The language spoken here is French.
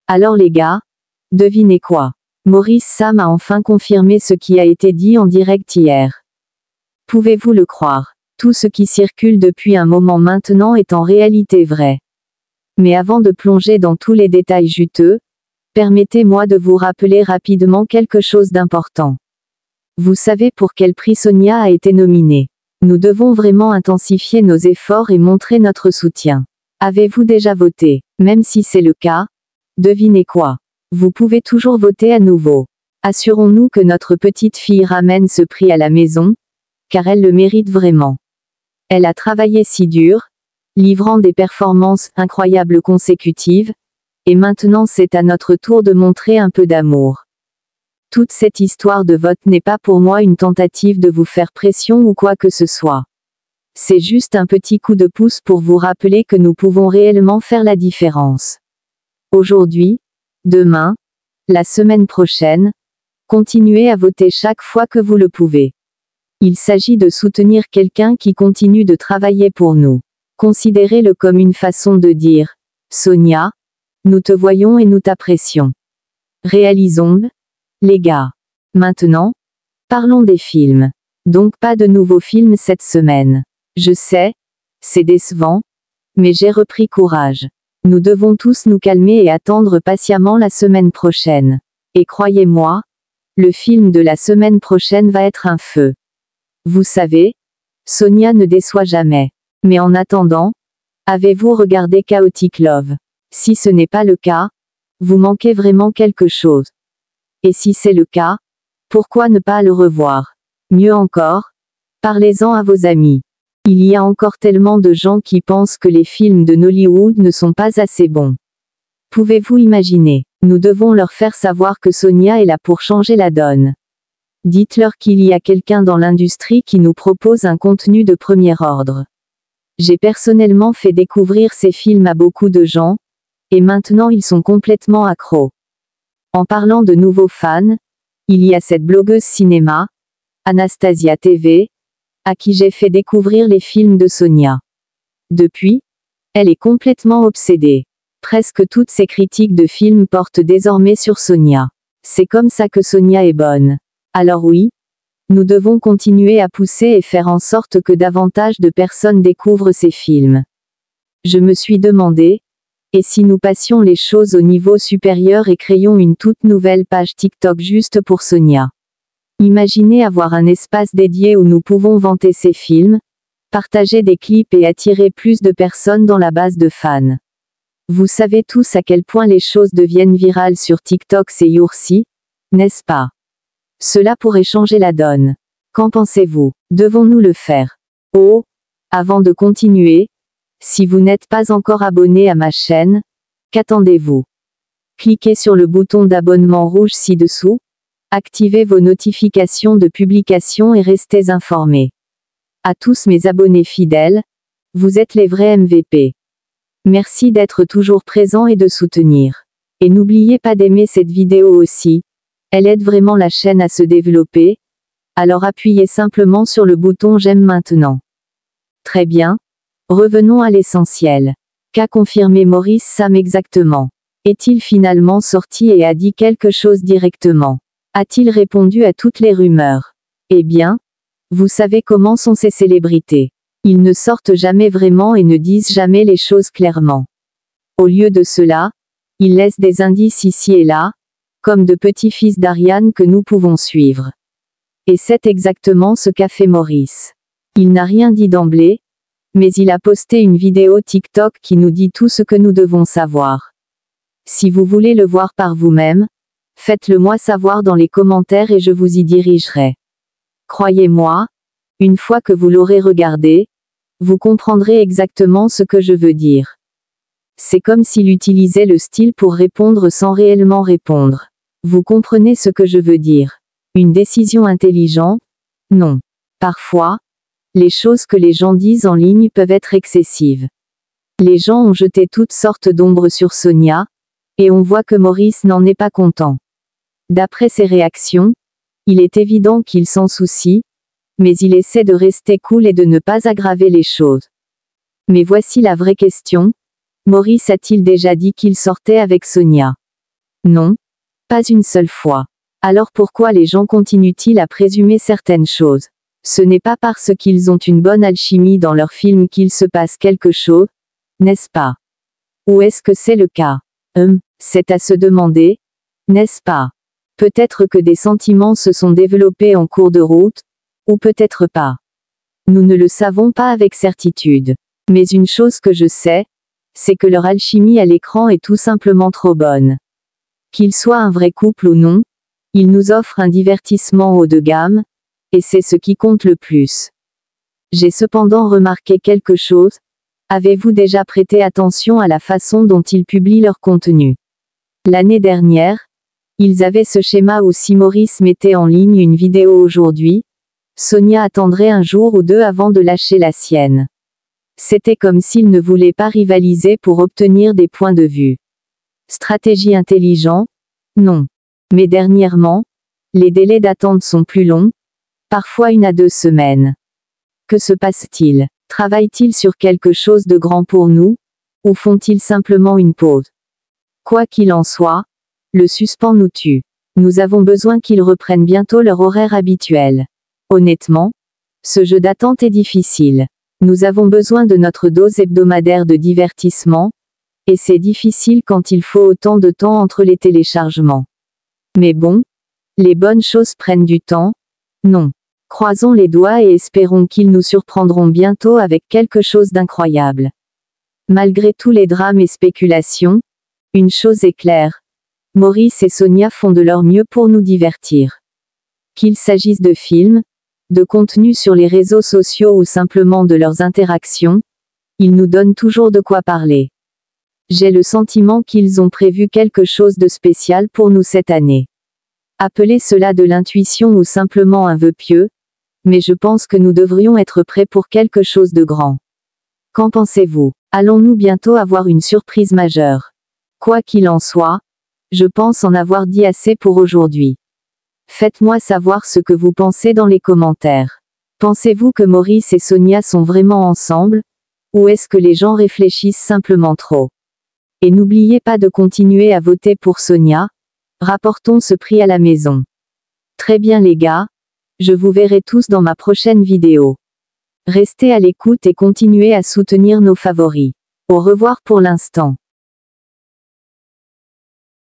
Alors les gars, devinez quoi? Maurice Sam a enfin confirmé ce qui a été dit en direct hier. Pouvez-vous le croire? Tout ce qui circule depuis un moment maintenant est en réalité vrai. Mais avant de plonger dans tous les détails juteux, permettez-moi de vous rappeler rapidement quelque chose d'important. Vous savez pour quel prix Sonia a été nominée. Nous devons vraiment intensifier nos efforts et montrer notre soutien. Avez-vous déjà voté? Même si c'est le cas, devinez quoi? Vous pouvez toujours voter à nouveau. Assurons-nous que notre petite fille ramène ce prix à la maison, car elle le mérite vraiment. Elle a travaillé si dur, livrant des performances incroyables consécutives, et maintenant c'est à notre tour de montrer un peu d'amour. Toute cette histoire de vote n'est pas pour moi une tentative de vous faire pression ou quoi que ce soit. C'est juste un petit coup de pouce pour vous rappeler que nous pouvons réellement faire la différence. Aujourd'hui, demain, la semaine prochaine, continuez à voter chaque fois que vous le pouvez. Il s'agit de soutenir quelqu'un qui continue de travailler pour nous. Considérez-le comme une façon de dire, Sonia, nous te voyons et nous t'apprécions. Réalisons-le, les gars. Maintenant, parlons des films. Donc pas de nouveaux films cette semaine. Je sais, c'est décevant, mais j'ai repris courage. Nous devons tous nous calmer et attendre patiemment la semaine prochaine. Et croyez-moi, le film de la semaine prochaine va être un feu. Vous savez, Sonia ne déçoit jamais. Mais en attendant, avez-vous regardé Chaotic Love? Si ce n'est pas le cas, vous manquez vraiment quelque chose. Et si c'est le cas, pourquoi ne pas le revoir? Mieux encore, parlez-en à vos amis. Il y a encore tellement de gens qui pensent que les films de Nollywood ne sont pas assez bons. Pouvez-vous imaginer? Nous devons leur faire savoir que Sonia est là pour changer la donne. Dites-leur qu'il y a quelqu'un dans l'industrie qui nous propose un contenu de premier ordre. J'ai personnellement fait découvrir ces films à beaucoup de gens, et maintenant ils sont complètement accros. En parlant de nouveaux fans, il y a cette blogueuse cinéma, Anastasia TV, à qui j'ai fait découvrir les films de Sonia. Depuis, elle est complètement obsédée. Presque toutes ses critiques de films portent désormais sur Sonia. C'est comme ça que Sonia est bonne. Alors oui, nous devons continuer à pousser et faire en sorte que davantage de personnes découvrent ces films. Je me suis demandé, et si nous passions les choses au niveau supérieur et créions une toute nouvelle page TikTok juste pour Sonia? Imaginez avoir un espace dédié où nous pouvons vanter ces films, partager des clips et attirer plus de personnes dans la base de fans. Vous savez tous à quel point les choses deviennent virales sur TikTok ces jours-ci, n'est-ce pas? Cela pourrait changer la donne. Qu'en pensez-vous? Devons-nous le faire? Oh, avant de continuer, si vous n'êtes pas encore abonné à ma chaîne, qu'attendez-vous? Cliquez sur le bouton d'abonnement rouge ci-dessous, activez vos notifications de publication et restez informés. À tous mes abonnés fidèles, vous êtes les vrais MVP. Merci d'être toujours présents et de soutenir. Et n'oubliez pas d'aimer cette vidéo aussi. Elle aide vraiment la chaîne à se développer, alors appuyez simplement sur le bouton j'aime maintenant. Très bien. Revenons à l'essentiel. Qu'a confirmé Maurice Sam exactement? Est-il finalement sorti et a dit quelque chose directement? A-t-il répondu à toutes les rumeurs? Eh bien, vous savez comment sont ces célébrités. Ils ne sortent jamais vraiment et ne disent jamais les choses clairement. Au lieu de cela, ils laissent des indices ici et là, comme de petits fils d'Ariane que nous pouvons suivre. Et c'est exactement ce qu'a fait Maurice. Il n'a rien dit d'emblée, mais il a posté une vidéo TikTok qui nous dit tout ce que nous devons savoir. Si vous voulez le voir par vous-même, faites-le moi savoir dans les commentaires et je vous y dirigerai. Croyez-moi, une fois que vous l'aurez regardé, vous comprendrez exactement ce que je veux dire. C'est comme s'il utilisait le style pour répondre sans réellement répondre. Vous comprenez ce que je veux dire? Une décision intelligente? Non. Parfois, les choses que les gens disent en ligne peuvent être excessives. Les gens ont jeté toutes sortes d'ombres sur Sonia, et on voit que Maurice n'en est pas content. D'après ses réactions, il est évident qu'il s'en soucie, mais il essaie de rester cool et de ne pas aggraver les choses. Mais voici la vraie question. Maurice a-t-il déjà dit qu'il sortait avec Sonia? Non. Pas une seule fois. Alors pourquoi les gens continuent-ils à présumer certaines choses? Ce n'est pas parce qu'ils ont une bonne alchimie dans leur film qu'il se passe quelque chose, n'est-ce pas? Ou est-ce que c'est le cas? C'est à se demander, n'est-ce pas? Peut-être que des sentiments se sont développés en cours de route, ou peut-être pas. Nous ne le savons pas avec certitude. Mais une chose que je sais, c'est que leur alchimie à l'écran est tout simplement trop bonne. Qu'ils soient un vrai couple ou non, ils nous offrent un divertissement haut de gamme, et c'est ce qui compte le plus. J'ai cependant remarqué quelque chose. Avez-vous déjà prêté attention à la façon dont ils publient leur contenu? L'année dernière, ils avaient ce schéma où si Maurice mettait en ligne une vidéo aujourd'hui, Sonia attendrait un jour ou deux avant de lâcher la sienne. C'était comme s'ils ne voulaient pas rivaliser pour obtenir des points de vue. Stratégie intelligente? Non. Mais dernièrement, les délais d'attente sont plus longs, parfois 1 à 2 semaines. Que se passe-t-il? Travaillent-ils sur quelque chose de grand pour nous? Ou font-ils simplement une pause? Quoi qu'il en soit, le suspens nous tue. Nous avons besoin qu'ils reprennent bientôt leur horaire habituel. Honnêtement, ce jeu d'attente est difficile. Nous avons besoin de notre dose hebdomadaire de divertissement, et c'est difficile quand il faut autant de temps entre les téléchargements. Mais bon, les bonnes choses prennent du temps, non. Croisons les doigts et espérons qu'ils nous surprendront bientôt avec quelque chose d'incroyable. Malgré tous les drames et spéculations, une chose est claire. Maurice et Sonia font de leur mieux pour nous divertir. Qu'il s'agisse de films, de contenu sur les réseaux sociaux ou simplement de leurs interactions, ils nous donnent toujours de quoi parler. J'ai le sentiment qu'ils ont prévu quelque chose de spécial pour nous cette année. Appelez cela de l'intuition ou simplement un vœu pieux, mais je pense que nous devrions être prêts pour quelque chose de grand. Qu'en pensez-vous? Allons-nous bientôt avoir une surprise majeure? Quoi qu'il en soit, je pense en avoir dit assez pour aujourd'hui. Faites-moi savoir ce que vous pensez dans les commentaires. Pensez-vous que Maurice et Sonia sont vraiment ensemble? Ou est-ce que les gens réfléchissent simplement trop? Et n'oubliez pas de continuer à voter pour Sonia. Rapportons ce prix à la maison. Très bien les gars, je vous verrai tous dans ma prochaine vidéo. Restez à l'écoute et continuez à soutenir nos favoris. Au revoir pour l'instant.